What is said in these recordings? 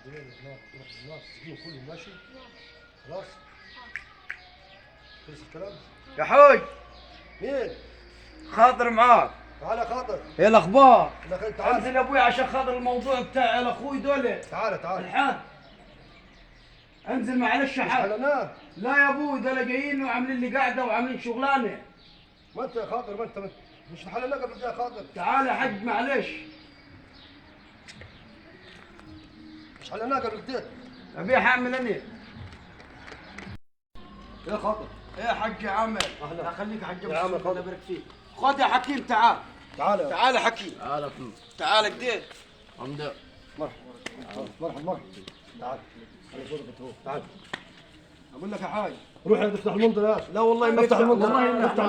السكين كله ماشي خلاص. خلص الكلام. يا حوج مين؟ خاطر معاك. تعال يا خاطر. ايه الاخبار؟ تعال. انزل يا ابوي عشان خاطر الموضوع بتاع اخوي دول. تعال الحاد انزل معلش يا مش حاج. حلناه. لا يا ابوي دول جايين وعاملين لي قاعده وعاملين شغلانه. ما انت يا خاطر، ما انت مش حلناه قبل كده يا خاطر. تعال يا حاج معلش. مش حلناه قبل كده. ابي حامل انا. يا خاطر. ايه يا حاج عامر؟ اهلا. خليك يا حاج يا عم الله يبارك فيك. خذ يا حكيم تعال. تعال يا حكيم. تعال تعال كده. حمد. مرحبا. تعال. تعال. اقول لك يا حاج. روح افتح المنظر. لا والله ما افتح المنظر. والله افتح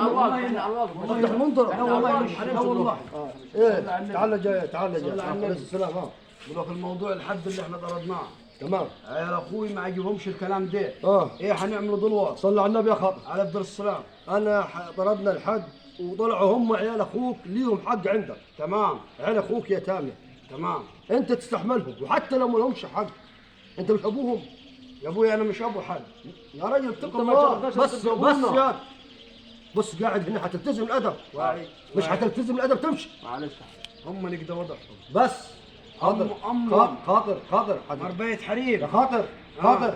المنظر. لا والله لا والله. ايه تعال جاي تعال جاي. عليه السلام. بقول لك الموضوع الحد اللي احنا طردناه. تمام. يا اخوي ما عجبهمش الكلام ده. اه ايه حنعملوا دلوقتي؟ صلى على النبي يا خاطر. على افضل السلام. انا طردنا الحد وطلعوا هم عيال اخوك ليهم حق عندك. تمام. عيال اخوك يتامى. تمام. انت تستحملهم وحتى لو ما لهمش حق. انت مش ابوهم. يا ابوي انا مش ابو حد. يا راجل اتق ما الله. شرطناش بس تضربونا. يا بص قاعد هنا حتلتزم الادب. مش حتلتزم الادب تمشي. معلش هم نقدر وضعهم. بس خاطر خاطر مربية حريم. يا خاطر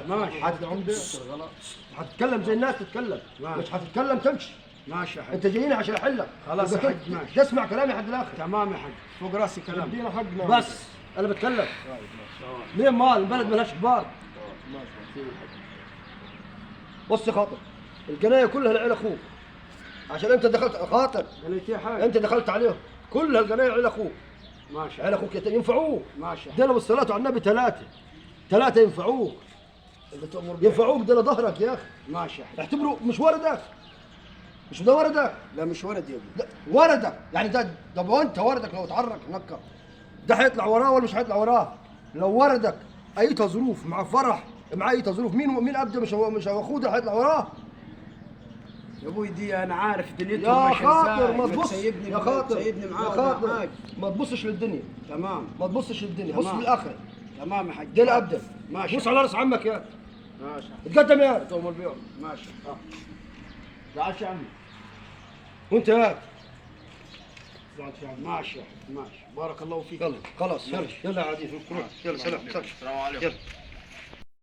ماشي. حتتكلم زي الناس تتكلم. مش حتتكلم تمشي. ماشي يا حاج. انت جايين عشان احلك. خلاص يا حاج ماشي. تسمع كلامي لحد الاخر. تمام يا حاج فوق راسي كلام. ادينا حقنا. بس انا بتكلم. ليه مال البلد مالهاش كبار. بص يا خاطر القنايه كلها لعيل اخوك عشان انت دخلت خاطر. قلت يا حاج. انت دخلت عليهم كلها القنايه لعيل اخوك. ماشي. عيال اخوك ينفعوك. ماشي. دينا بالصلاه على النبي ثلاثه ينفعوك. اللي تأمر به. ينفعوك دينا ظهرك يا اخي. ماشي يا حاج. اعتبره مش وردك. مش ده وردك. لا مش ولد يا ابني. لا وردك يعني ده وانت وردك لو اتحرك نكر ده حيطلع وراه ولا مش حيطلع وراه. لو وردك ايتها ظروف مع فرح مع ايتها ظروف مين ابدا مش اخوه ده حيطلع وراه. يا ابوي دي انا عارف دنيتهم يا ماشيه خاطر ازاي. ما تبص تسيبني يا خاطر تسيبني يا معاك خاطر ما تبصش للدنيا. تمام. ما تبصش للدنيا بص تمام. للاخره. تمام يا حاج. دي ابدا. ماشي. بص على راس عمك يا ماشي. اتقدم يا تأمر بيهم. ماشي. تعال يا عمي. وانت يا ماشي. ماشي. بارك الله فيك. يلا خلاص يلا يا عزيز يلا سلام. السلام عليكم. يلا